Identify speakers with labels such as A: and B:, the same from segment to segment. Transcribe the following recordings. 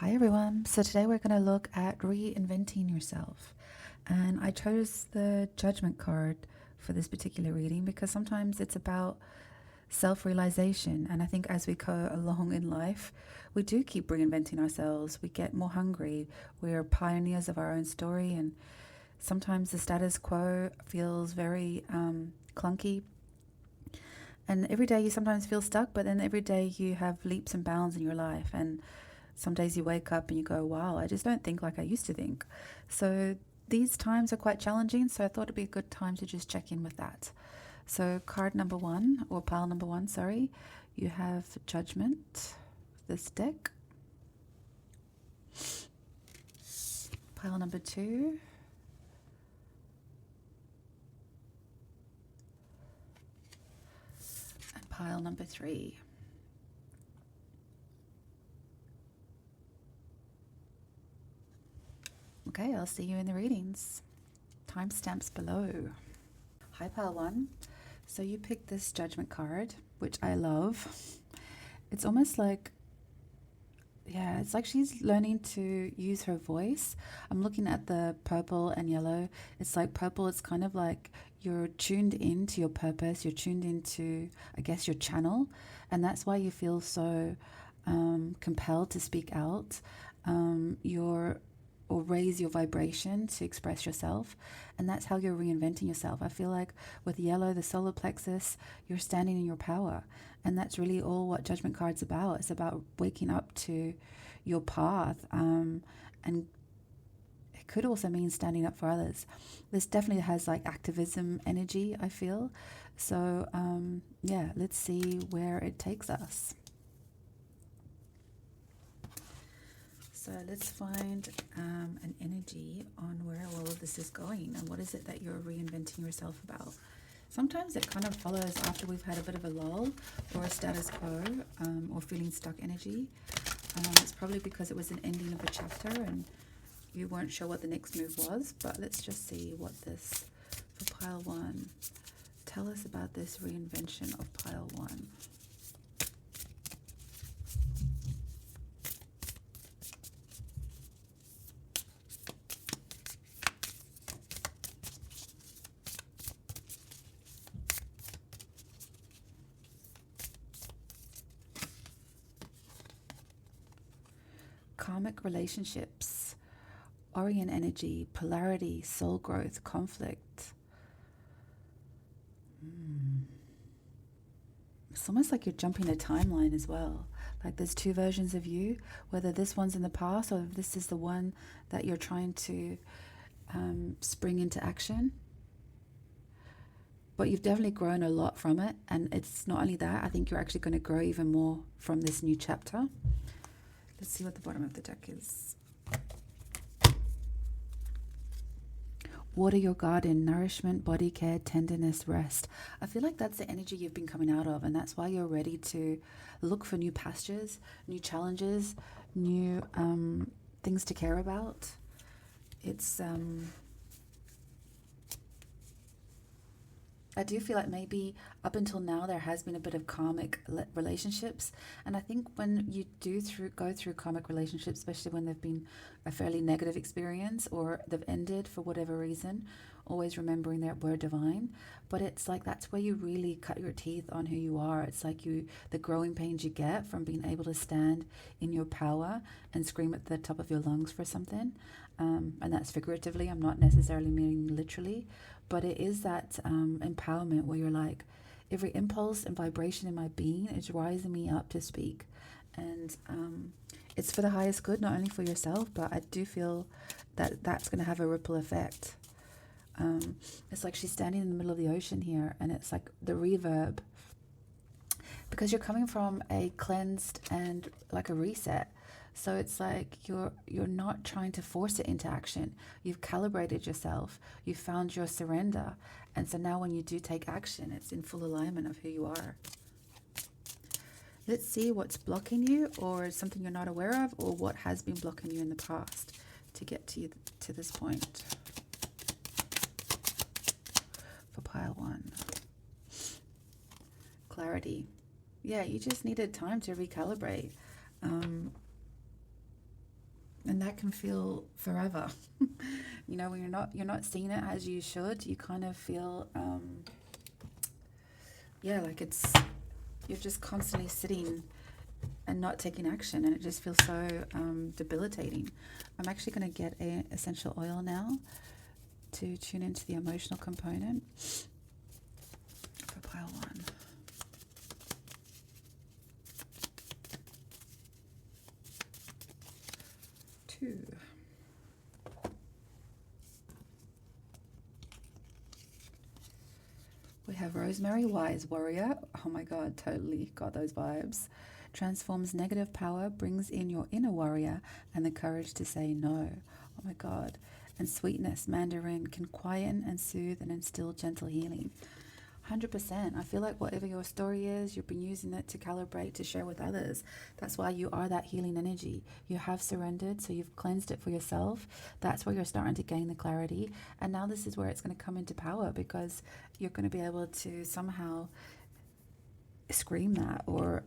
A: Hi everyone. So today we're going to look at reinventing yourself. And I chose the judgment card for this particular reading because sometimes it's about self-realization. And I think as we go along in life, we do keep reinventing ourselves. We get more hungry. We're pioneers of our own story. And sometimes the status quo feels very clunky. And every day you sometimes feel stuck, but then every day you have leaps and bounds in your life. And some days you wake up and you go, wow, I just don't think like I used to think. So these times are quite challenging. So I thought it'd be a good time to just check in with that. So card number one, or pile number one, sorry, you have Judgment, this deck. Pile number two. And pile number three. Okay, I'll see you in the readings. Timestamps below. Hi, pile one. So you picked this Judgment card, which I love. It's almost like, yeah, it's like she's learning to use her voice. I'm looking at the purple and yellow. It's like purple, it's kind of like you're tuned into your purpose. You're tuned into, I guess, your channel. And that's why you feel so compelled to speak out. Or raise your vibration to express yourself. And that's how you're reinventing yourself. I feel like with yellow, the solar plexus, you're standing in your power. And that's really all what Judgment card's about. It's about waking up to your path. And it could also mean standing up for others. This definitely has like activism energy, I feel. So yeah, let's see where it takes us. So let's find an energy on where all of this is going and what is it that you're reinventing yourself about. Sometimes it kind of follows after we've had a bit of a lull or a status quo or feeling stuck energy. It's probably because it was an ending of a chapter and you weren't sure what the next move was, but let's just see what this, for pile one, tell us about this reinvention of pile one. Karmic relationships, Orion energy, polarity, soul growth, conflict. It's almost like you're jumping a timeline as well. Like there's two versions of you, whether this one's in the past or if this is the one that you're trying to spring into action. But you've definitely grown a lot from it. And it's not only that, I think you're actually going to grow even more from this new chapter. Let's see what the bottom of the deck is. Water your garden, nourishment, body care, tenderness, rest. I feel like that's the energy you've been coming out of, and that's why you're ready to look for new pastures, new challenges, new things to care about. It's I do feel like maybe up until now there has been a bit of karmic relationships, and I think when you go through karmic relationships, especially when they've been a fairly negative experience or they've ended for whatever reason, always remembering that we're divine. But it's like that's where you really cut your teeth on who you are. It's like the growing pains you get from being able to stand in your power and scream at the top of your lungs for something, and that's figuratively. I'm not necessarily meaning literally. But it is that empowerment where you're like, every impulse and vibration in my being is rising me up to speak. And it's for the highest good, not only for yourself, but I do feel that that's going to have a ripple effect. It's like she's standing in the middle of the ocean here, and it's like the reverb. Because you're coming from a cleansed and like a reset. So it's like you're not trying to force it into action. You've calibrated yourself. You've found your surrender. And so now when you do take action, it's in full alignment of who you are. Let's see what's blocking you, or something you're not aware of, or what has been blocking you in the past to get to this point. For pile one. Clarity. Yeah, you just needed time to recalibrate. And that can feel forever. You know, when you're not seeing it as you should, you kind of feel yeah, like you're just constantly sitting and not taking action, and it just feels so debilitating. I'm actually going to get a essential oil now to tune into the emotional component for pile 1. Two. We have Rosemary Wise Warrior. Oh my God, totally got those vibes. Transforms negative power, brings in your inner warrior and the courage to say no. Oh my God. And Sweetness, Mandarin, can quieten and soothe and instill gentle healing. 100%. I feel like whatever your story is, you've been using it to calibrate, to share with others. That's why you are that healing energy. You have surrendered, so you've cleansed it for yourself. That's where you're starting to gain the clarity. And now this is where it's going to come into power, because you're going to be able to somehow scream that, or,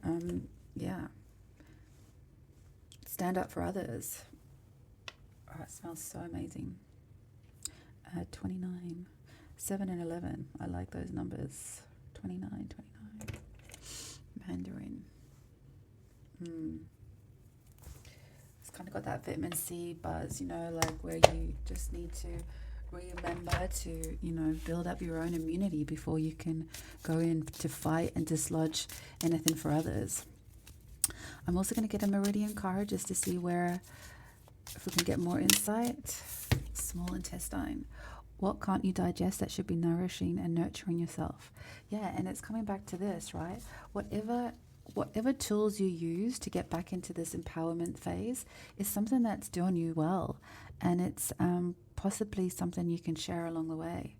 A: stand up for others. Oh, it smells so amazing. 29. 7 and 11. I like those numbers. 29. Mandarin. It's kind of got that vitamin C buzz, like where you just need to remember to, build up your own immunity before you can go in to fight and dislodge anything for others. I'm also going to get a meridian card just to see if we can get more insight. Small intestine. What can't you digest that should be nourishing and nurturing yourself? Yeah, and it's coming back to this, right? Whatever tools you use to get back into this empowerment phase is something that's doing you well, and it's possibly something you can share along the way.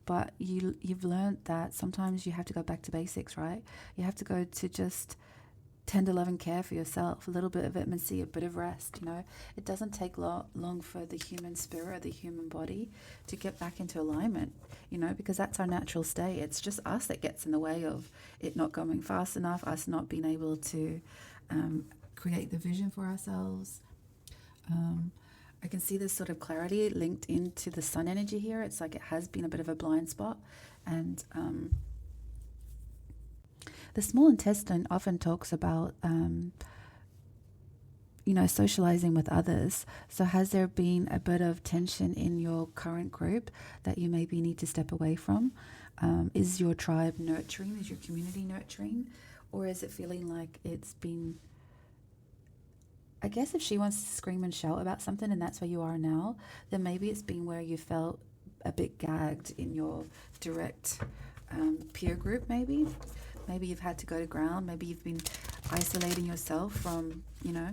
A: But you've learned that sometimes you have to go back to basics, right? You have to go to just tender love and care for yourself, a little bit of vitamin C, a bit of rest. It doesn't take long for the human spirit, the human body, to get back into alignment, because that's our natural state. It's just us that gets in the way of it not going fast enough, us not being able to create the vision for ourselves. I can see this sort of clarity linked into the sun energy here. It's like it has been a bit of a blind spot, and the small intestine often talks about, socializing with others. So has there been a bit of tension in your current group that you maybe need to step away from? Is your tribe nurturing? Is your community nurturing? Or is it feeling like it's been... I guess if she wants to scream and shout about something and that's where you are now, then maybe it's been where you felt a bit gagged in your direct peer group, maybe. Maybe you've had to go to ground. Maybe you've been isolating yourself from,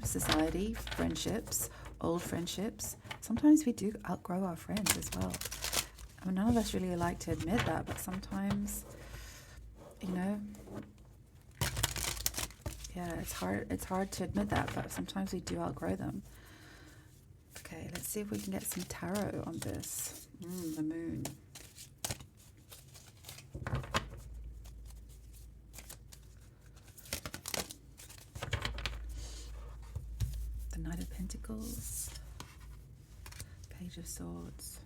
A: society, friendships, old friendships. Sometimes we do outgrow our friends as well. I mean, none of us really like to admit that, but sometimes, yeah, it's hard to admit that, but sometimes we do outgrow them. Okay, let's see if we can get some tarot on this. The moon. Knight of Pentacles, Page of Swords,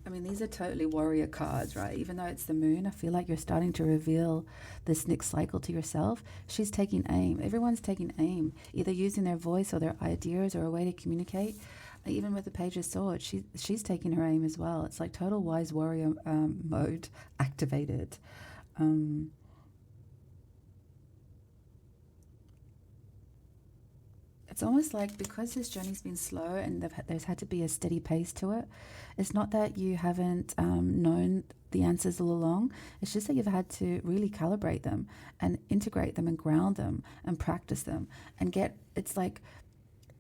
A: I mean, these are totally warrior cards, right? Even though it's the moon, I feel like you're starting to reveal this next cycle to yourself. She's taking aim. Everyone's taking aim, either using their voice or their ideas or a way to communicate. Even with the Page of Swords, she's taking her aim as well. It's like total wise warrior mode activated. It's almost like because this journey's been slow and there's had to be a steady pace to it, it's not that you haven't known the answers all along. It's just that you've had to really calibrate them and integrate them and ground them and practice them and it's like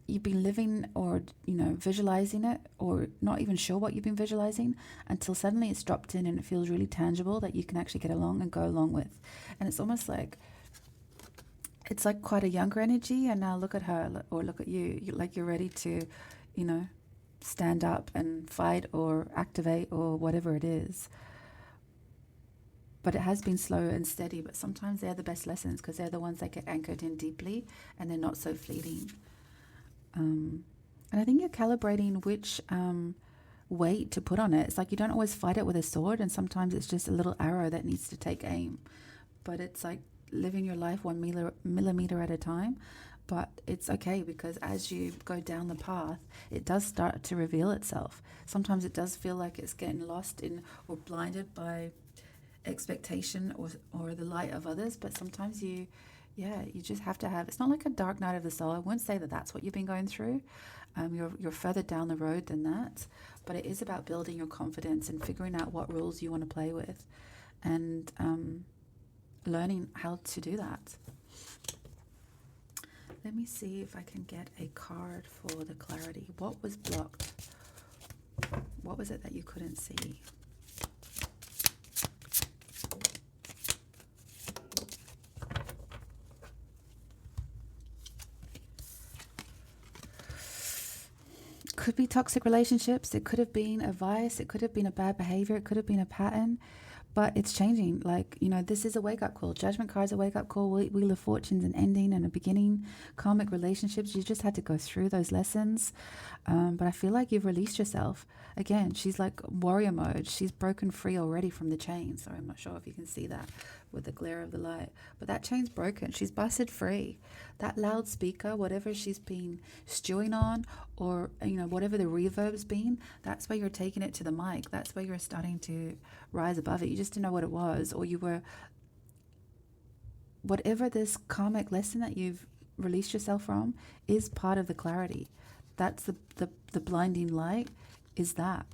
A: you've been living or, visualizing it or not even sure what you've been visualizing until suddenly it's dropped in and it feels really tangible that you can actually get along and go along with. And it's almost like, it's like quite a younger energy, and now look at her or look at you. You're ready to, stand up and fight or activate or whatever it is. but it has been slow and steady. But sometimes they're the best lessons because they're the ones that get anchored in deeply and they're not so fleeting. And I think you're calibrating which weight to put on it. It's like you don't always fight it with a sword, and sometimes it's just a little arrow that needs to take aim. But it's like living your life 1 millimeter at a time. But it's okay because as you go down the path, it does start to reveal itself. Sometimes it does feel like it's getting lost in or blinded by expectation or the light of others. But sometimes you just have to have, it's not like a dark night of the soul. I won't say that that's what you've been going through. You're further down the road than that. But it is about building your confidence and figuring out what rules you want to play with and learning how to do that. Let me see if I can get a card for the clarity. What was blocked? What was it that you couldn't see? Could be toxic relationships. It could have been a vice. It could have been a bad behavior. It could have been a pattern. But it's changing. Like, this is a wake-up call. Judgment card's a wake-up call. Wheel of Fortune's an ending and a beginning. Karmic relationships, you just had to go through those lessons. But I feel like you've released yourself. Again, she's like warrior mode. She's broken free already from the chain. Sorry, I'm not sure if you can see that with the glare of the light. But that chain's broken. She's busted free. That loudspeaker, whatever she's been stewing on, or whatever the reverb's been, that's where you're taking it to the mic. That's where you're starting to rise above it. You just didn't know what it was, or you were, whatever this karmic lesson that you've released yourself from is part of the clarity. That's the blinding light, is that.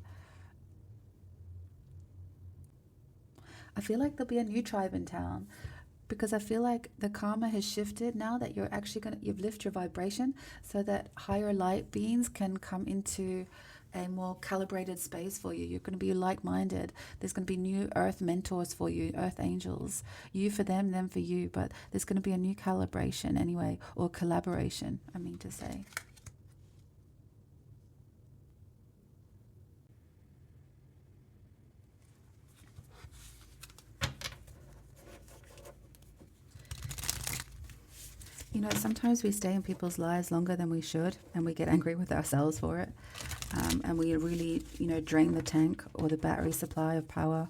A: I feel like there'll be a new tribe in town, because I feel like the karma has shifted now that you're actually you've lifted your vibration so that higher light beings can come into a more calibrated space for you. You're going to be like-minded. There's going to be new earth mentors for you, earth angels. You for them for you. But there's going to be a new calibration anyway, or collaboration, I mean to say. Sometimes we stay in people's lives longer than we should, and we get angry with ourselves for it. And we really, drain the tank or the battery supply of power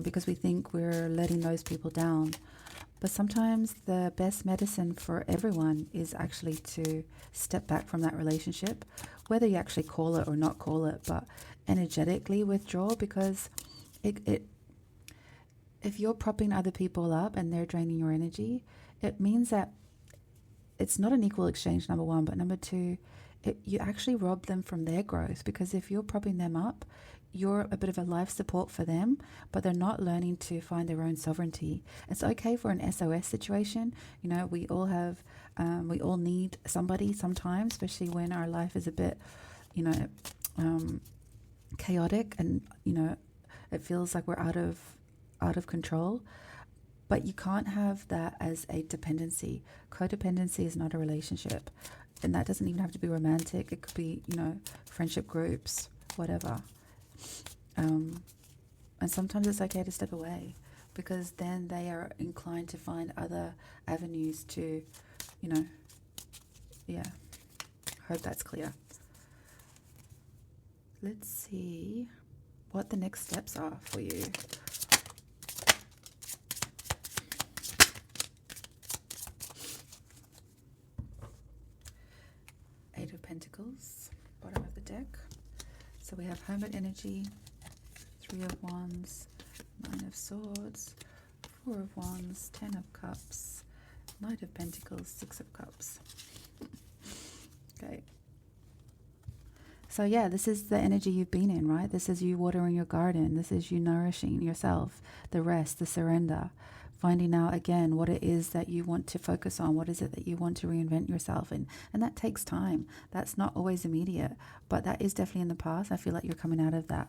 A: because we think we're letting those people down. But sometimes the best medicine for everyone is actually to step back from that relationship, whether you actually call it or not call it, but energetically withdraw, because if you're propping other people up and they're draining your energy, it means that it's not an equal exchange, number one, but number two, you actually rob them from their growth, because if you're propping them up, you're a bit of a life support for them, but they're not learning to find their own sovereignty. It's okay for an SOS situation. We all have, we all need somebody sometimes, especially when our life is a bit, chaotic, and, it feels like we're out of control. But you can't have that as a dependency. Codependency is not a relationship. And that doesn't even have to be romantic. It could be, friendship groups, whatever. And sometimes it's okay to step away, because then they are inclined to find other avenues to, hope that's clear. Let's see what the next steps are for you. Eight of Pentacles, bottom of the deck. So we have Hermit energy, 3 of Wands, 9 of Swords, 4 of Wands, 10 of Cups, Knight of Pentacles, 6 of Cups. Okay. So yeah, this is the energy you've been in, right? This is you watering your garden. This is you nourishing yourself, the rest, the surrender. Finding out again what it is that you want to focus on, what is it that you want to reinvent yourself in. And that takes time. That's not always immediate, but that is definitely in the past. I feel like you're coming out of that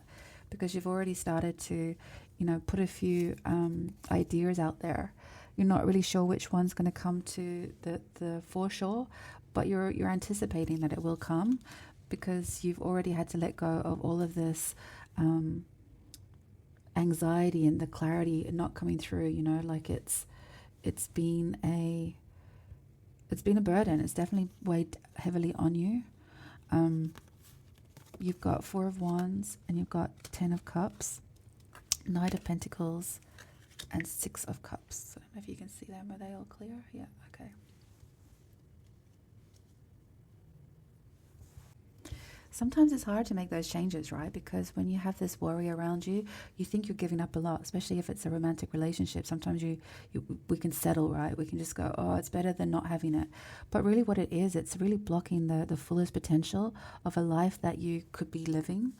A: because you've already started to, put a few ideas out there. You're not really sure which one's going to come to the foreshore, but you're anticipating that it will come, because you've already had to let go of all of this anxiety and the clarity not coming through, like it's been a burden. It's definitely weighed heavily on you. You've got Four of Wands and you've got 10 of Cups, Knight of Pentacles, and 6 of Cups. I don't know if you can see them. Are they all clear? Yeah, okay. Sometimes it's hard to make those changes, right? Because when you have this worry around you, you think you're giving up a lot, especially if it's a romantic relationship. Sometimes we can settle, right? We can just go, oh, it's better than not having it. But really what it is, it's really blocking the fullest potential of a life that you could be living.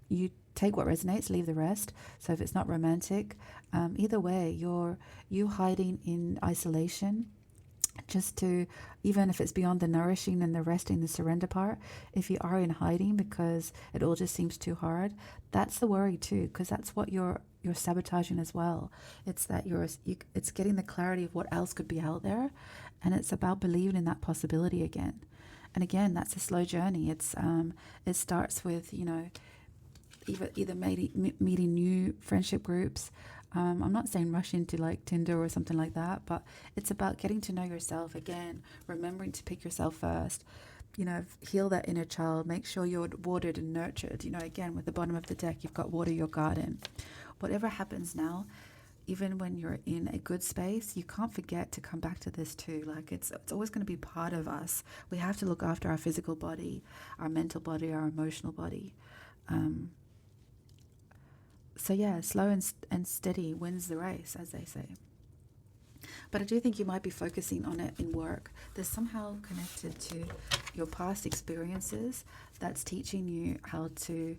A: You take what resonates, leave the rest. So if it's not romantic, either way, you hiding in isolation, just to, even if it's beyond the nourishing and the resting, the surrender part, if you are in hiding because it all just seems too hard, that's the worry too, because that's what you're sabotaging as well. It's that it's getting the clarity of what else could be out there, and it's about believing in that possibility again. And again, that's a slow journey. It starts with either meeting new friendship groups. I'm not saying rush into like Tinder or something like that, but it's about getting to know yourself again, remembering to pick yourself first, heal that inner child, make sure you're watered and nurtured. Again, with the bottom of the deck, you've got water your garden. Whatever happens now, even when you're in a good space, you can't forget to come back to this too. Like it's always going to be part of us. We have to look after our physical body, our mental body, our emotional body. So yeah, slow and steady wins the race, as they say. But I do think you might be focusing on it in work. There's somehow connected to your past experiences that's teaching you how to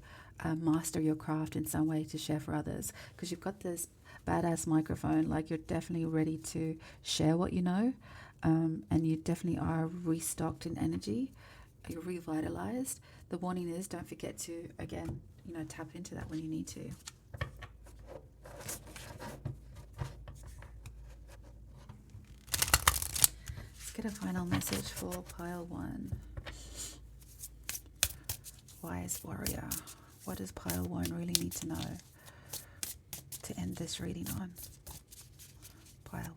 A: master your craft in some way to share for others. Because you've got this badass microphone, like you're definitely ready to share what you know. And you definitely are restocked in energy. You're revitalized. The warning is, don't forget to, again, tap into that when you need to. Get a final message for pile 1. Wise warrior. What does pile 1 really need to know to end this reading on? Pile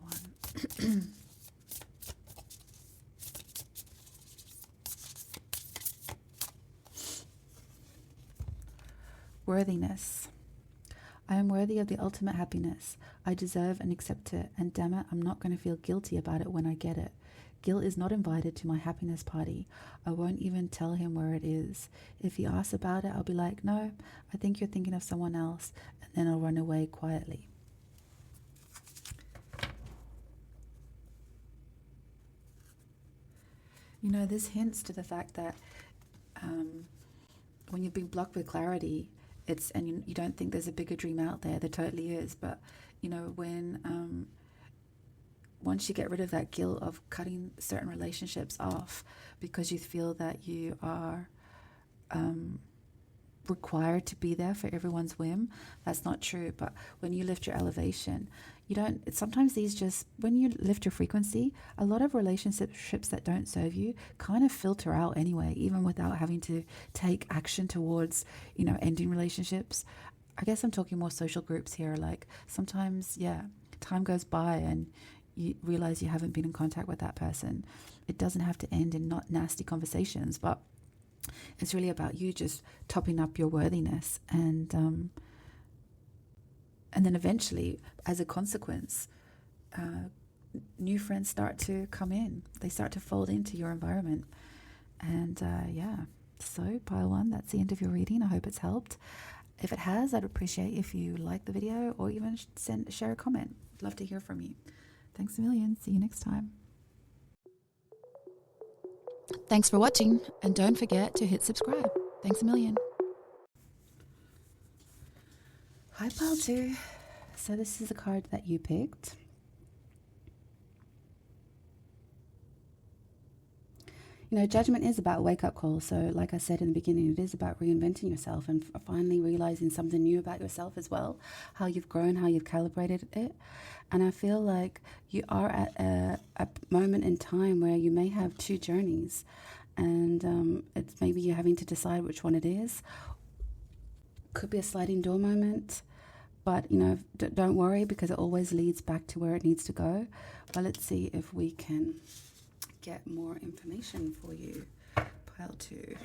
A: 1. Worthiness. I am worthy of the ultimate happiness. I deserve and accept it, and damn it, I'm not going to feel guilty about it when I get it. Guilt is not invited to my happiness party. I won't even tell him where it is. If he asks about it, I'll be like, no, I think you're thinking of someone else, and then I'll run away quietly. This hints to the fact that when you've been blocked with clarity, and you don't think there's a bigger dream out there totally is, but when once you get rid of that guilt of cutting certain relationships off because you feel that you are required to be there for everyone's whim, that's not true. But when you lift your elevation, sometimes when you lift your frequency, a lot of relationships that don't serve you kind of filter out anyway, even without having to take action towards, ending relationships. I guess I'm talking more social groups here. Like sometimes, time goes by and you realize you haven't been in contact with that person. It doesn't have to end in not nasty conversations, but it's really about you just topping up your worthiness. And then eventually, as a consequence, new friends start to come in. They start to fold into your environment. And so pile 1, that's the end of your reading. I hope it's helped. If it has, I'd appreciate if you like the video or even share a comment. I'd love to hear from you. Thanks a million. See you next time. Thanks for watching, and don't forget to hit subscribe. Thanks a million. Hi, pile 2. So this is a card that you picked. Judgment is about a wake-up call. So like I said in the beginning, it is about reinventing yourself and finally realizing something new about yourself as well, how you've grown, how you've calibrated it. And I feel like you are at a moment in time where you may have 2 journeys, and it's maybe you're having to decide which one it is. Could be a sliding door moment. But, you know, don't worry, because it always leads back to where it needs to go. But let's see if we can get more information for you. Pile 2.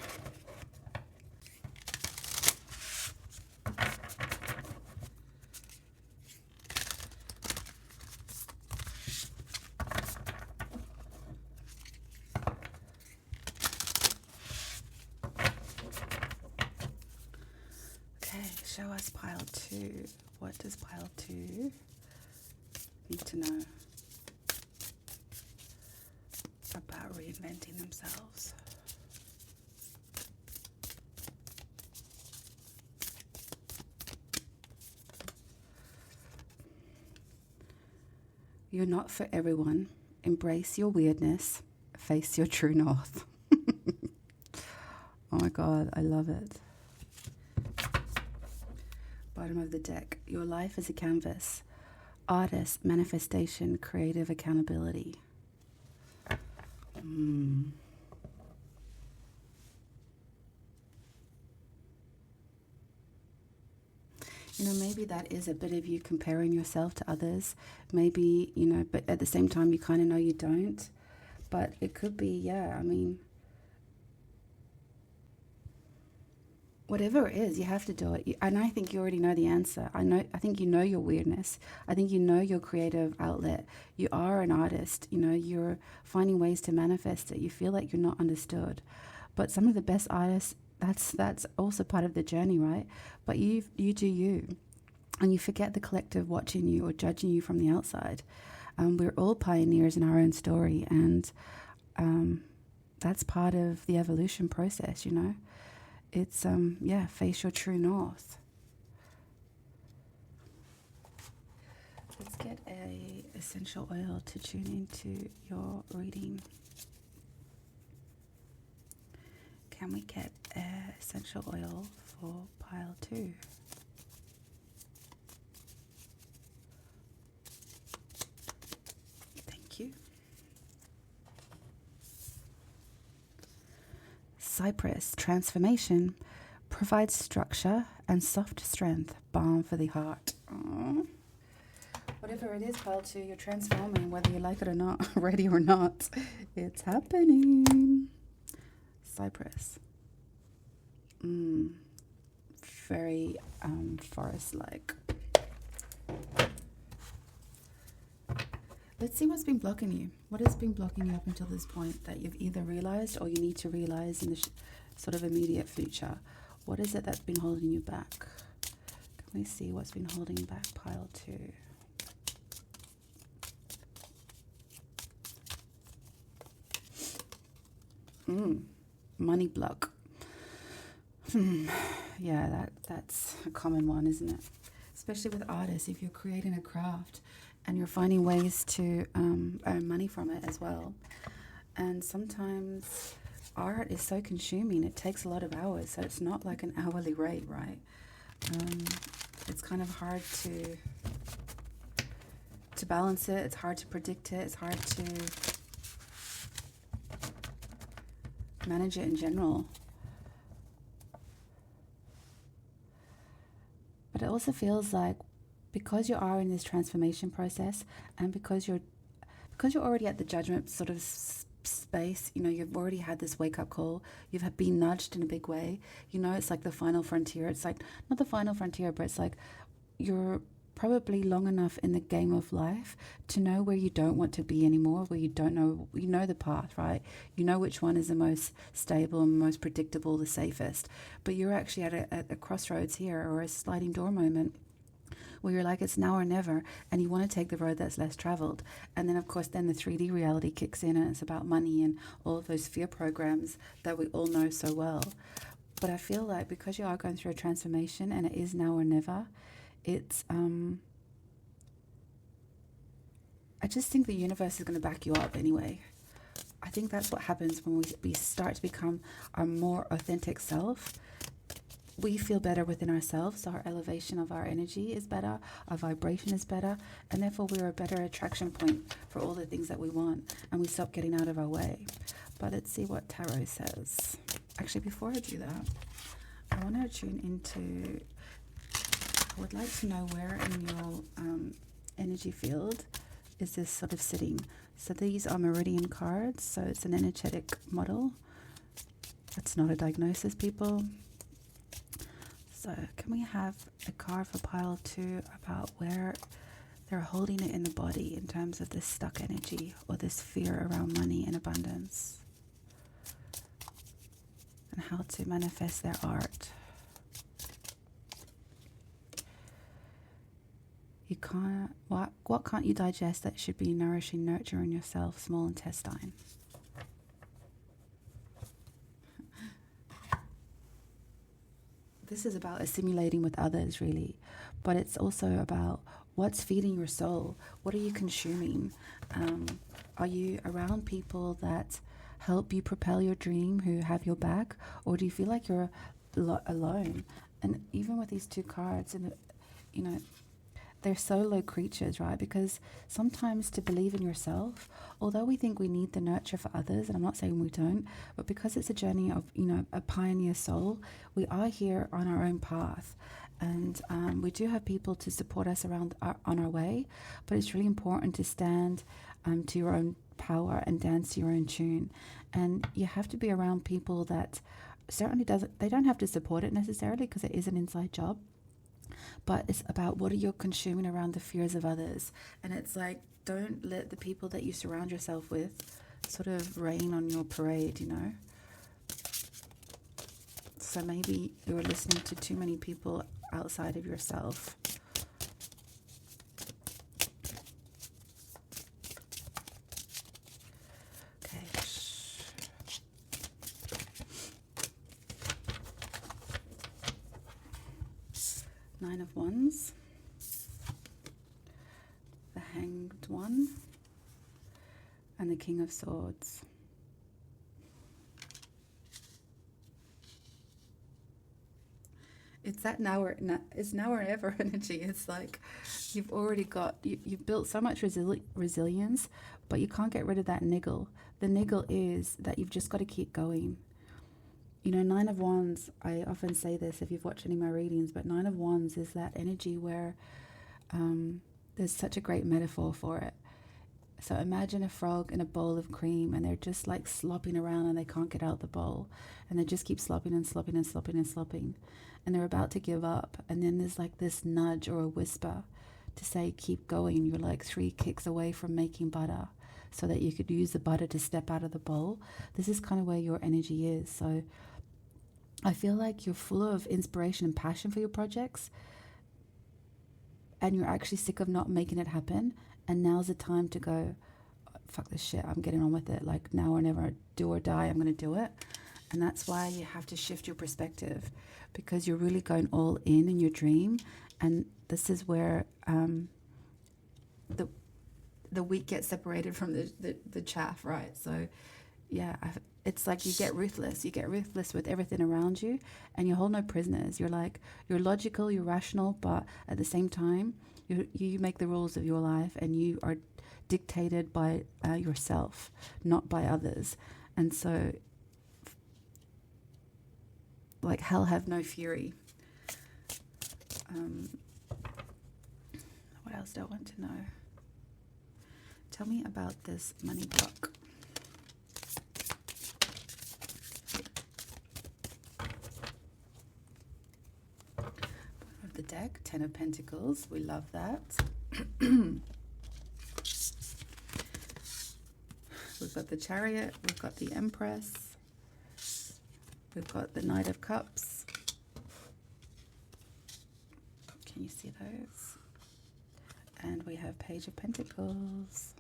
A: Okay, show us pile 2. What does pile 2 need to know about reinventing themselves? You're not for everyone. Embrace your weirdness. Face your true north. Oh my God, I love it. Bottom of the deck. Your life is a canvas. Artist, manifestation, creative accountability. You know, maybe that is a bit of you comparing yourself to others. Maybe, you know, but at the same time, you kind of know you don't. But it could be, yeah, I mean, whatever it is, you have to do it. And I think you already know the answer. I think you know your weirdness. I think you know your creative outlet. You are an artist. You know, you're finding ways to manifest it. You feel like you're not understood. But some of the best artists, that's also part of the journey, right? But you do you. And you forget the collective watching you or judging you from the outside. We're all pioneers in our own story. And that's part of the evolution process, you know. It's, face your true north. Let's get a essential oil to tune into your reading. Can we get essential oil for pile 2? Thank you. Cypress, transformation, provides structure and soft strength, balm for the heart. Aww. Whatever it is, pile 2, you're transforming, whether you like it or not, ready or not. It's happening. Cypress. Very forest-like. Let's see what's been blocking you. What has been blocking you up until this point that you've either realized or you need to realize in the sort of immediate future? What is it that's been holding you back? Can we see what's been holding back pile 2? Money block. Yeah, that's a common one, isn't it? Especially with artists, if you're creating a craft and you're finding ways to earn money from it as well. And sometimes art is so consuming, it takes a lot of hours, so it's not like an hourly rate, right? It's kind of hard to balance it, it's hard to predict it, it's hard to manage it in general. But it also feels like because you are in this transformation process and because you're already at the judgment sort of space, you know, you've already had this wake-up call, you've been nudged in a big way, you know, it's like the final frontier. It's like, not the final frontier, but it's like you're probably long enough in the game of life to know where you don't want to be anymore, where you don't know, you know the path, right? You know which one is the most stable and most predictable, the safest. But you're actually at a crossroads here, or a sliding door moment, where you're like, it's now or never, and you want to take the road that's less traveled. And then, of course, then the 3D reality kicks in, and it's about money and all of those fear programs that we all know so well. But I feel like because you are going through a transformation, and it is now or never, it's, I just think the universe is going to back you up anyway. I think that's what happens when we start to become our more authentic self. We feel better within ourselves, so our elevation of our energy is better, our vibration is better, and therefore we're a better attraction point for all the things that we want, and we stop getting out of our way. But let's see what tarot says. Actually, before I do that, I want to tune into would like to know where in your energy field is this sort of sitting. So these are meridian cards, so it's an energetic model. It's not a diagnosis, people. So can we have a card for pile 2 about where they're holding it in the body in terms of this stuck energy or this fear around money and abundance, and how to manifest their art. You can't, what can't you digest that should be nourishing, nurturing yourself, small intestine? This is about assimilating with others, really, but it's also about what's feeding your soul. What are you consuming? Are you around people that help you propel your dream, who have your back, or do you feel like you're alone? And even with these 2 cards, and you know, they're solo creatures, right? Because sometimes to believe in yourself, although we think we need the nurture for others, and I'm not saying we don't, but because it's a journey of, a pioneer soul, we are here on our own path. And we do have people to support us on our way, but it's really important to stand to your own power and dance to your own tune. And you have to be around people that certainly they don't have to support it necessarily, because it is an inside job. But it's about what are you consuming around the fears of others. And it's like, don't let the people that you surround yourself with sort of rain on your parade, So maybe you're listening to too many people outside of yourself. Okay. 9 of Wands, the Hanged One, and the King of Swords. It's that it's now or never energy. It's like you've already got, you've built so much resilience, but you can't get rid of that niggle. The niggle is that you've just got to keep going. 9 of Wands, I often say this if you've watched any of my readings, but 9 of Wands is that energy where there's such a great metaphor for it. So imagine a frog in a bowl of cream, and they're just like slopping around and they can't get out the bowl, and they just keep slopping and slopping and slopping and slopping, and they're about to give up, and then there's like this nudge or a whisper to say keep going. You're like 3 kicks away from making butter, so that you could use the butter to step out of the bowl. This is kind of where your energy is. So I feel like you're full of inspiration and passion for your projects, and you're actually sick of not making it happen. And now's the time to go, fuck this shit, I'm getting on with it. Like now or never, do or die, I'm going to do it. And that's why you have to shift your perspective, because you're really going all in your dream. And this is where the wheat gets separated from the chaff, right? So yeah, it's like you get ruthless. You get ruthless with everything around you, and you hold no prisoners. You're logical, you're rational, but at the same time, you make the rules of your life, and you are dictated by yourself, not by others. And so, like hell have no fury. What else do I want to know? Tell me about this money block. The deck, 10 of Pentacles, we love that. We've got the Chariot, we've got the Empress, we've got the Knight of Cups. Can you see those? And we have Page of Pentacles.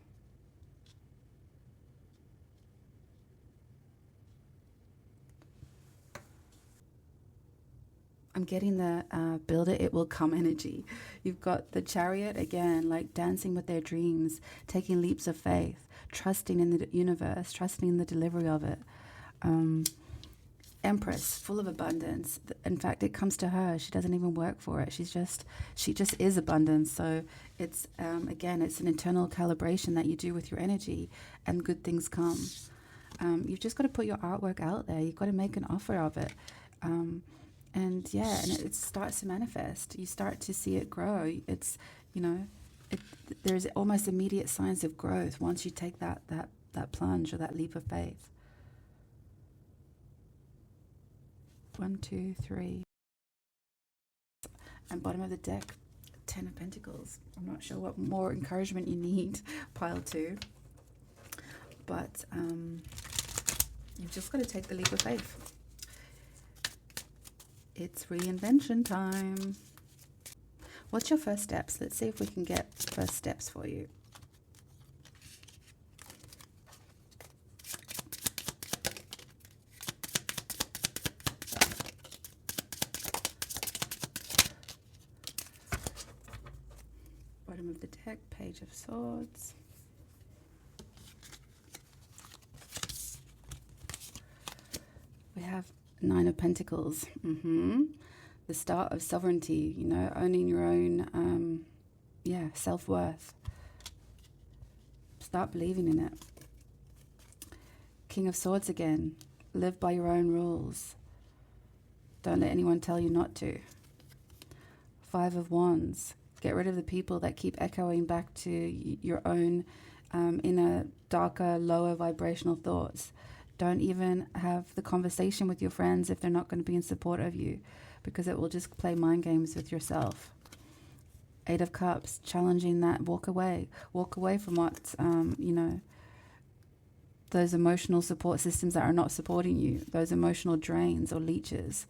A: I'm getting the build it, it will come energy. You've got the Chariot again, like dancing with their dreams, taking leaps of faith, trusting in the universe, trusting in the delivery of it. Empress, full of abundance. In fact, it comes to her. She doesn't even work for it. She just is abundance. So it's again, it's an internal calibration that you do with your energy, and good things come. You've just got to put your artwork out there. You've got to make an offer of it. And yeah, and it starts to manifest. You start to see it grow. It's, you know, it, there's almost immediate signs of growth once you take that plunge or that leap of faith. 1, 2, 3. And bottom of the deck, 10 of Pentacles. I'm not sure what more encouragement you need, pile 2. But you've just got to take the leap of faith. It's reinvention time. What's your first steps? Let's see if we can get first steps for you. Bottom of the deck, Page of Swords. We have 9 of Pentacles. The start of sovereignty, you know, owning your own, self-worth. Start believing in it. King of Swords again. Live by your own rules. Don't let anyone tell you not to. 5 of Wands. Get rid of the people that keep echoing back to your own inner, darker, lower vibrational thoughts. Don't even have the conversation with your friends if they're not going to be in support of you, because it will just play mind games with yourself. 8 of Cups, challenging that. Walk away from what, those emotional support systems that are not supporting you, those emotional drains or leeches.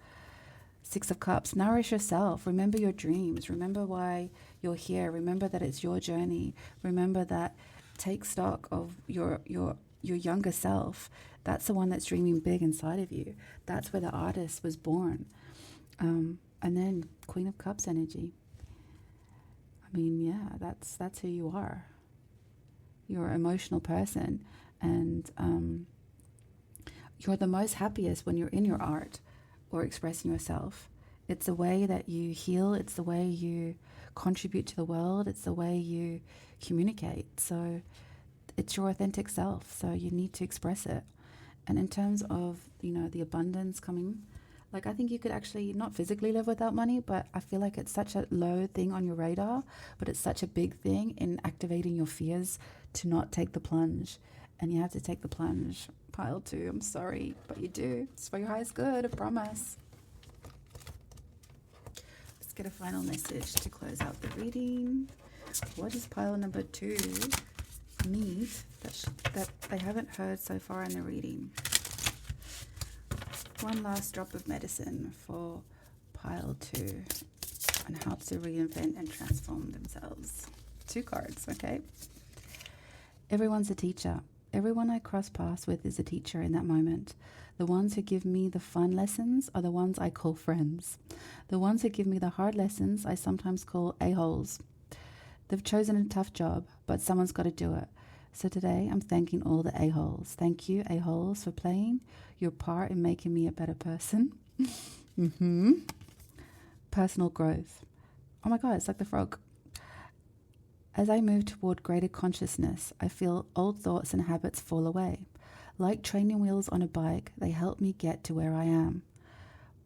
A: 6 of Cups, nourish yourself. Remember your dreams. Remember why you're here. Remember that it's your journey. Remember that. Take stock of your younger self. That's the one that's dreaming big inside of you. That's where the artist was born. And then Queen of Cups energy. I mean, yeah, that's who you are. You're an emotional person, and you're the most happiest when you're in your art or expressing yourself. It's the way that you heal. It's the way you contribute to the world. It's the way you communicate. So it's your authentic self. So you need to express it. And in terms of, the abundance coming, like, I think you could actually not physically live without money, but I feel like it's such a low thing on your radar, but it's such a big thing in activating your fears to not take the plunge. And you have to take the plunge. Pile 2, I'm sorry, but you do. It's for your highest good, I promise. Let's get a final message to close out the reading. What does pile number 2 need that they haven't heard so far in the reading? One last drop of medicine for pile 2 on how to reinvent and transform themselves. 2 cards, okay? Everyone's a teacher. Everyone I cross paths with is a teacher in that moment. The ones who give me the fun lessons are the ones I call friends. The ones who give me the hard lessons I sometimes call a-holes. They've chosen a tough job, but someone's got to do it. So today I'm thanking all the a-holes. Thank you, a-holes, for playing your part in making me a better person. Personal growth. Oh my God, it's like the frog. As I move toward greater consciousness, I feel old thoughts and habits fall away. Like training wheels on a bike, they help me get to where I am.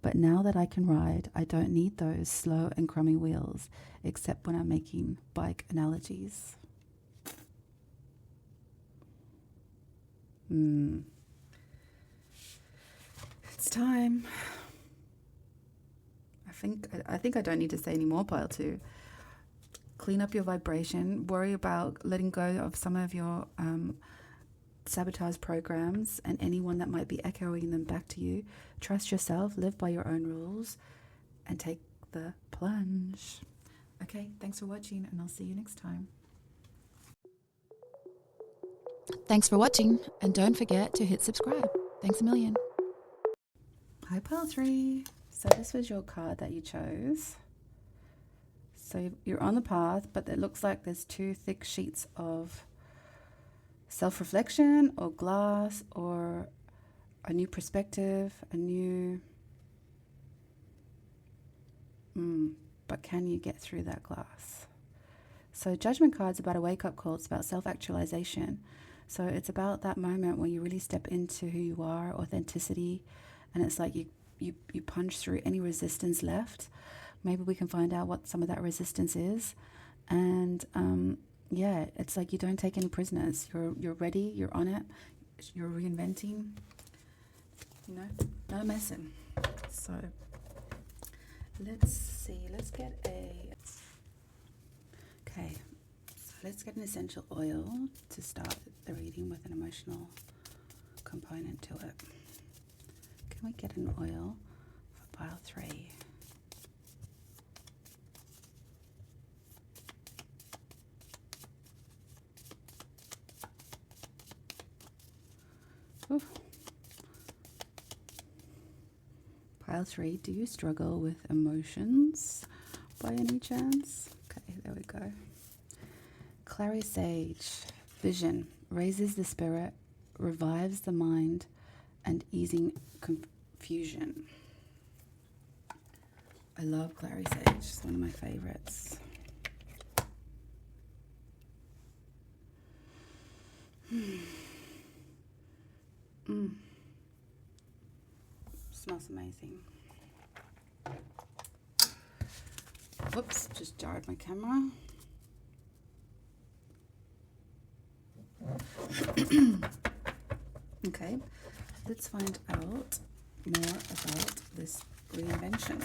A: But now that I can ride, I don't need those slow and crummy wheels, except when I'm making bike analogies. It's time. I think I don't need to say any more, pile 2. Clean up your vibration. Worry about letting go of some of your sabotage programs and anyone that might be echoing them back to you. Trust yourself, live by your own rules, and take the plunge. Okay, thanks for watching, and I'll see you next time. Thanks for watching, and don't forget to hit subscribe. Thanks a million. Hi, pile 3. So this was your card that you chose. So you're on the path, but it looks like there's 2 thick sheets of self-reflection or glass or a new perspective, a new... But can you get through that glass? So Judgment card's about a wake-up call. It's about self-actualization. So it's about that moment where you really step into who you are, authenticity, and it's like you you punch through any resistance left. Maybe we can find out what some of that resistance is. And yeah, it's like you don't take any prisoners. You're ready, you're on it, you're reinventing, you know, no messing. So let's see, let's get an essential oil to start the reading with an emotional component to it. Can we get an oil for pile 3? Oof. Pile 3, do you struggle with emotions by any chance? Okay, there we go. Clary Sage, vision, raises the spirit, revives the mind, and easing confusion. I love Clary Sage, it's one of my favorites. Smells amazing. Whoops, just jarred my camera. Okay, let's find out more about this reinvention.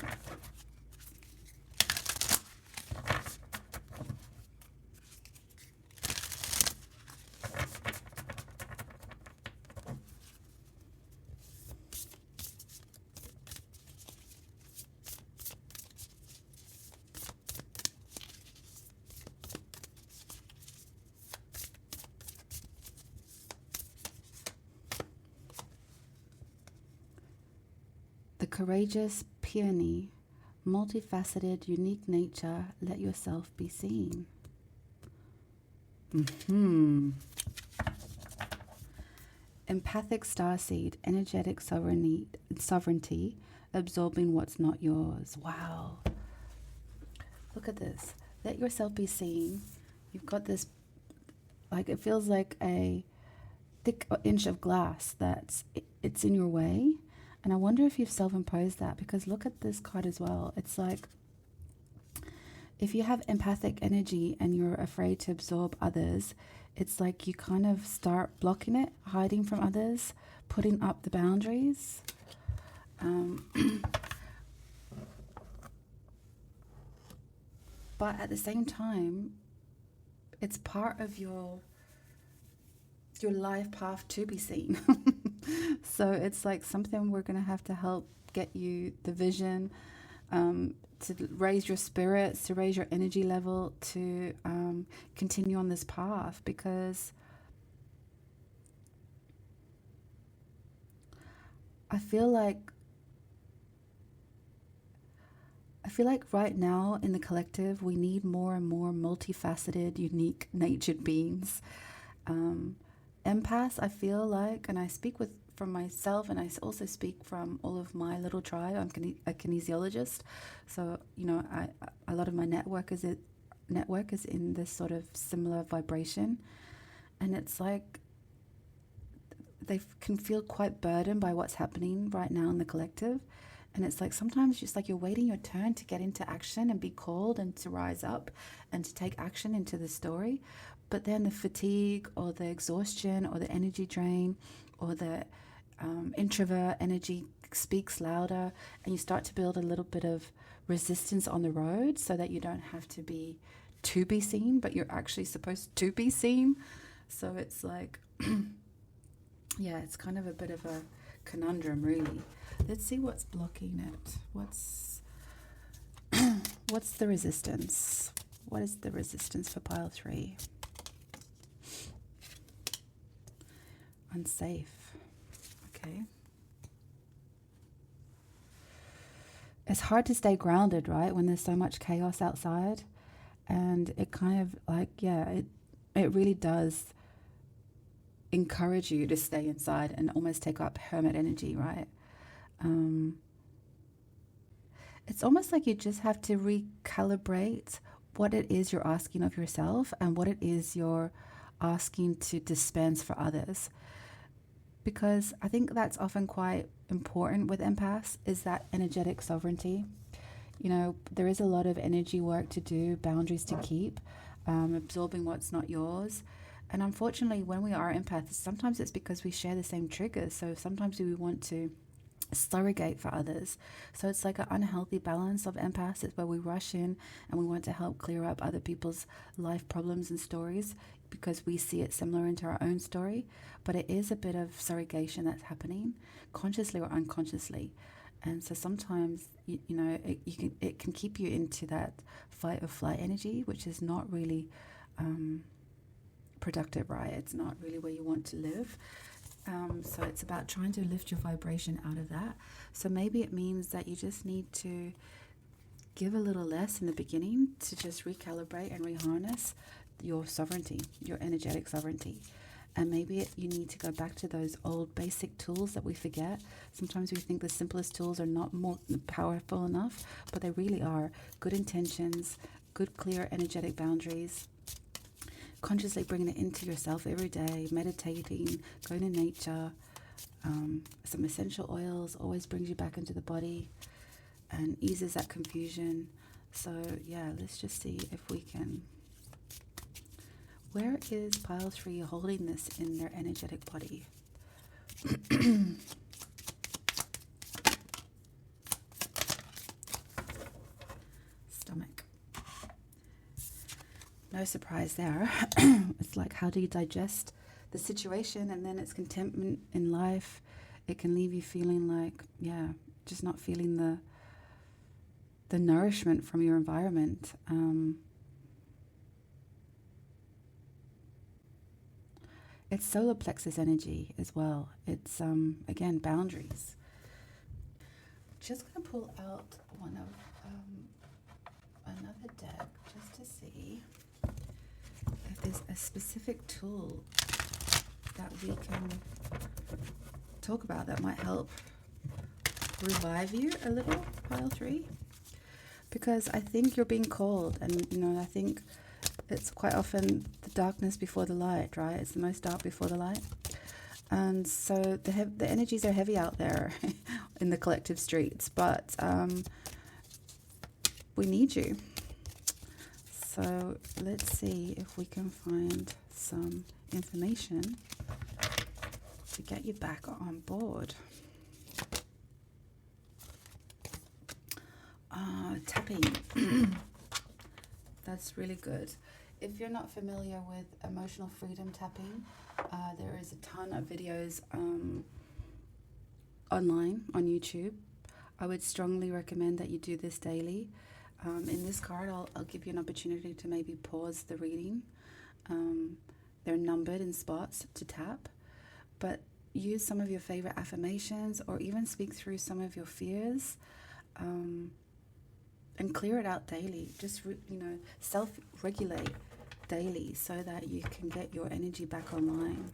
A: The courageous peony, multifaceted, unique nature, let yourself be seen. Empathic starseed, energetic sovereignty, absorbing what's not yours. Wow. Look at this. Let yourself be seen. You've got this, like, it feels like a thick inch of glass it's in your way. And I wonder if you've self-imposed that, because look at this card as well. It's like, if you have empathic energy and you're afraid to absorb others, it's like you kind of start blocking it, hiding from others, putting up the boundaries. But at the same time, it's part of your life path to be seen. So it's like something we're going to have to help get you the vision, to raise your spirits, to raise your energy level, to continue on this path, because I feel like right now in the collective, we need more and more multifaceted, unique natured beings. Empaths, I feel like, and I speak from myself, and I also speak from all of my little tribe. I'm a kinesiologist, so you know, a lot of my network is in this sort of similar vibration, and it's like they can feel quite burdened by what's happening right now in the collective. And it's like sometimes just like you're waiting your turn to get into action and be called and to rise up and to take action into the story. But then the fatigue or the exhaustion or the energy drain or the introvert energy speaks louder, and you start to build a little bit of resistance on the road so that you don't have to be seen, but you're actually supposed to be seen. So it's like, yeah, it's kind of a bit of a conundrum, really. Let's see what's blocking it. What's the resistance? What is the resistance for pile 3? Unsafe. Okay. It's hard to stay grounded, right, when there's so much chaos outside. And it kind of like, yeah, it really does encourage you to stay inside and almost take up hermit energy, right? It's almost like you just have to recalibrate what it is you're asking of yourself and what it is you're asking to dispense for others. Because I think that's often quite important with empaths is that energetic sovereignty. You know, there is a lot of energy work to do, boundaries to keep, absorbing what's not yours. And unfortunately, when we are empaths, sometimes it's because we share the same triggers. So sometimes we want to surrogate for others. So it's like an unhealthy balance of empaths. It's where we rush in and we want to help clear up other people's life problems and stories because we see it similar into our own story. But it is a bit of surrogation that's happening, consciously or unconsciously. And so sometimes, it can keep you into that fight or flight energy, which is not really productive, right? It's not really where you want to live. So it's about trying to lift your vibration out of that. So maybe it means that you just need to give a little less in the beginning to just recalibrate and reharness your sovereignty, your energetic sovereignty. And maybe you need to go back to those old basic tools that we forget. Sometimes we think the simplest tools are not more powerful enough, but they really are. Good intentions, good, clear, energetic boundaries, consciously bringing it into yourself every day, meditating, going to nature, some essential oils always brings you back into the body and eases that confusion. So yeah, let's just see if we can. Where is pile 3 holding this in their energetic body? Stomach. No surprise there. It's like, how do you digest the situation? And then it's contentment in life. It can leave you feeling like, just not feeling the nourishment from your environment. It's solar plexus energy as well. It's, again, boundaries. Just going to pull out one of another deck just to see if there's a specific tool that we can talk about that might help revive you a little, pile 3. Because I think you're being called, and I think it's quite often the darkness before the light, right? It's the most dark before the light. And so the energies are heavy out there in the collective streets, but we need you. So let's see if we can find some information to get you back on board. Tapping. That's really good. If you're not familiar with emotional freedom tapping, there is a ton of videos online on YouTube. I would strongly recommend that you do this daily. In this card, I'll give you an opportunity to maybe pause the reading. They're numbered in spots to tap, but use some of your favorite affirmations or even speak through some of your fears. And clear it out daily. Just, self-regulate daily so that you can get your energy back online.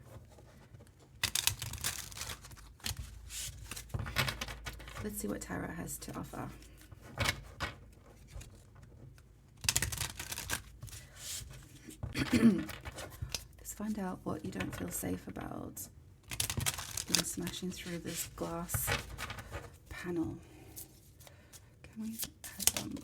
A: Let's see what Tarot has to offer. Let's find out what you don't feel safe about. You're smashing through this glass panel. Can we have some?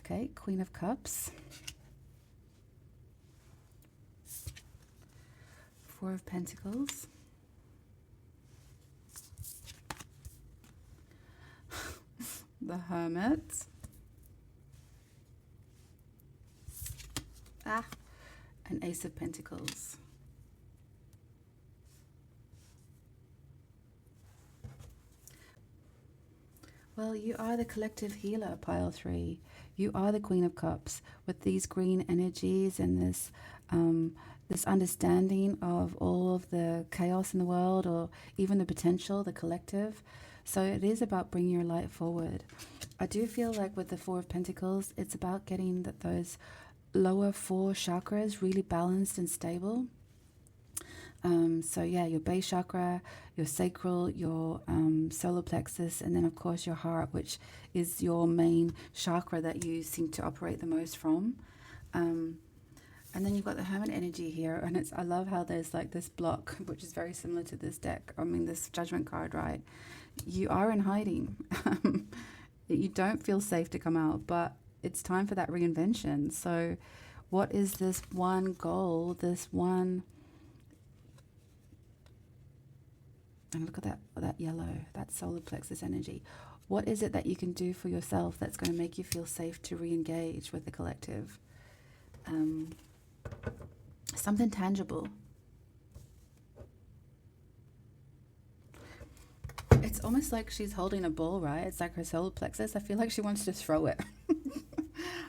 A: Okay, Queen of Cups. 4 of Pentacles. The Hermit. An Ace of Pentacles. Well, you are the collective healer, pile 3. You are the Queen of Cups with these green energies and this this understanding of all of the chaos in the world, or even the potential, the collective. So it is about bringing your light forward. I do feel like with the 4 of Pentacles, it's about getting those lower 4 chakras really balanced and stable. So yeah, your base chakra, your sacral, your solar plexus, and then of course your heart, which is your main chakra that you seem to operate the most from. And then you've got the Hermit energy here, and I love how there's like this block, which is very similar to this deck. I mean, this Judgment card, right? You are in hiding. You don't feel safe to come out, but it's time for that reinvention. So what is this one goal, this one... And look at that yellow, that solar plexus energy. What is it that you can do for yourself that's going to make you feel safe to re-engage with the collective? Something tangible. It's almost like she's holding a ball, right? It's like her solar plexus. I feel like she wants to throw it.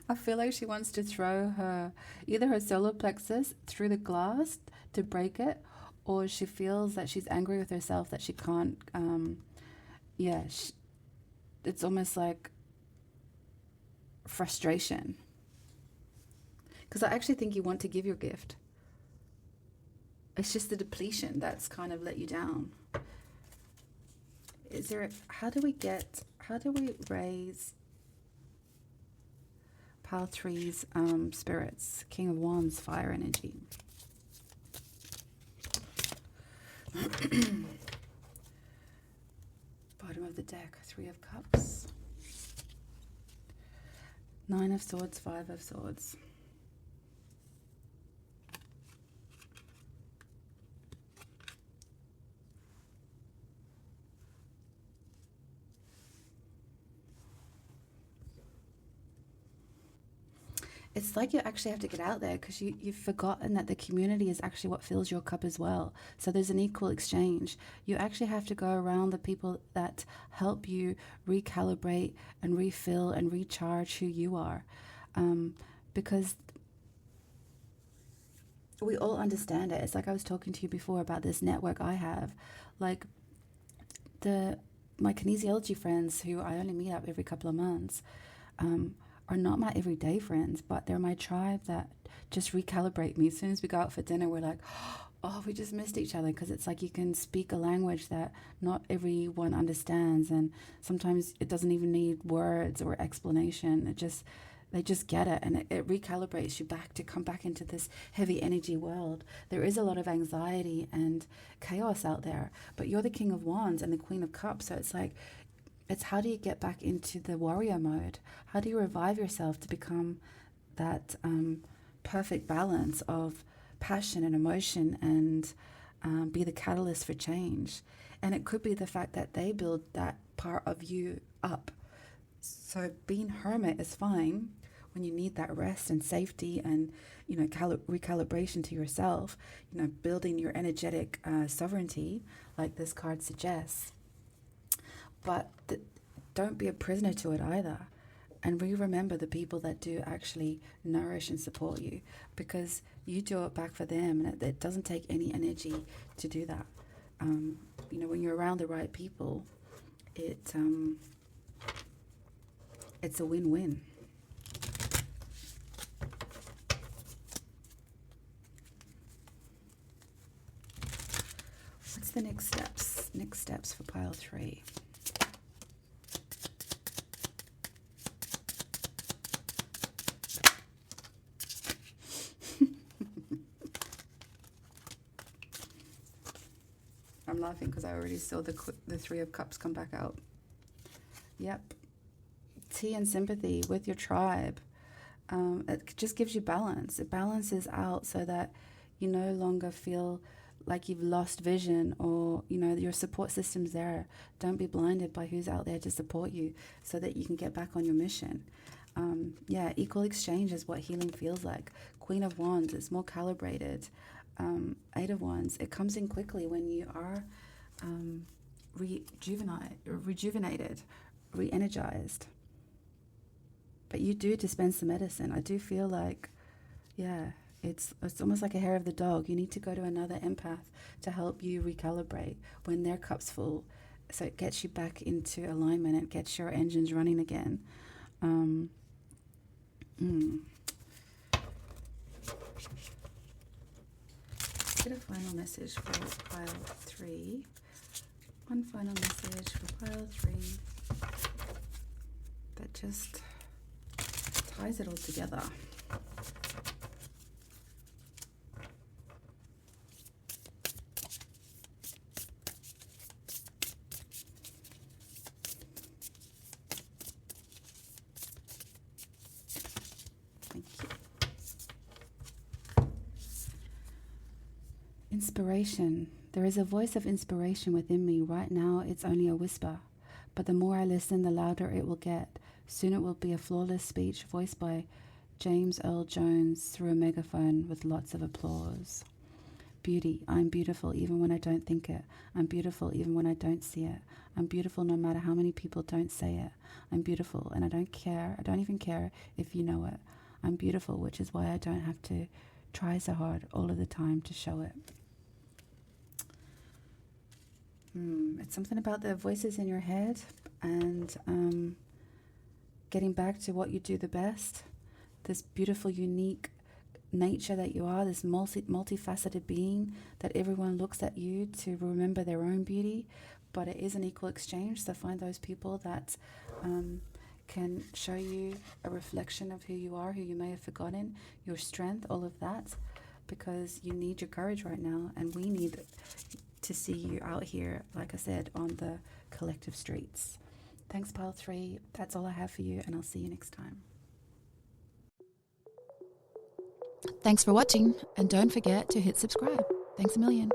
A: I feel like she wants to throw either her solar plexus through the glass to break it, or she feels that she's angry with herself that she can't, it's almost like frustration. Because I actually think you want to give your gift. It's just the depletion that's kind of let you down. How do we raise Pile 3's spirits? King of Wands, fire energy. Bottom of the deck, 3 of Cups. 9 of Swords, 5 of Swords. It's like you actually have to get out there because you've forgotten that the community is actually what fills your cup as well. So there's an equal exchange. You actually have to go around the people that help you recalibrate and refill and recharge who you are. Because we all understand it. It's like I was talking to you before about this network I have. Like my kinesiology friends who I only meet up every couple of months, are not my everyday friends, but they're my tribe that just recalibrate me. As soon as we go out for dinner, we're like, oh, we just missed each other, because it's like you can speak a language that not everyone understands, and sometimes it doesn't even need words or explanation. They just get it, and it recalibrates you back to come back into this heavy energy world. There is a lot of anxiety and chaos out there, but you're the King of Wands and the Queen of Cups, so it's like, it's how do you get back into the warrior mode? How do you revive yourself to become that perfect balance of passion and emotion and be the catalyst for change? And it could be the fact that they build that part of you up. So being hermit is fine when you need that rest and safety and, recalibration to yourself, building your energetic sovereignty, like this card suggests. But don't be a prisoner to it either. And remember the people that do actually nourish and support you, because you do it back for them, and it doesn't take any energy to do that. When you're around the right people, it's a win-win. What's the next steps? Next steps for pile 3. I'm laughing because I already saw the 3 of Cups come back out. Yep. Tea and sympathy with your tribe. It just gives you balance. It balances out so that you no longer feel like you've lost vision, or, your support system's there. Don't be blinded by who's out there to support you so that you can get back on your mission. Equal exchange is what healing feels like. Queen of Wands is more calibrated. 8 of Wands, it comes in quickly when you are rejuvenated, re-energized. But you do dispense the medicine. I do feel like, it's almost like a hair of the dog. You need to go to another empath to help you recalibrate when their cup's full. So it gets you back into alignment. It gets your engines running again. get a final message for pile 3. One final message for pile 3 that just ties it all together. Thank you. Inspiration. There is a voice of inspiration within me. Right now, it's only a whisper. But the more I listen, the louder it will get. Soon it will be a flawless speech voiced by James Earl Jones through a megaphone with lots of applause. Beauty. I'm beautiful even when I don't think it. I'm beautiful even when I don't see it. I'm beautiful no matter how many people don't say it. I'm beautiful and I don't care. I don't even care if you know it. I'm beautiful, which is why I don't have to try so hard all of the time to show it. It's something about the voices in your head and getting back to what you do the best. This beautiful, unique nature that you are, this multifaceted being that everyone looks at you to remember their own beauty, but it is an equal exchange. So find those people that can show you a reflection of who you are, who you may have forgotten, your strength, all of that, because you need your courage right now, and we need to see you out here, like I said, on the collective streets. Thanks, pile 3. That's all I have for you, and I'll see you next time. Thanks for watching, and don't forget to hit subscribe. Thanks a million.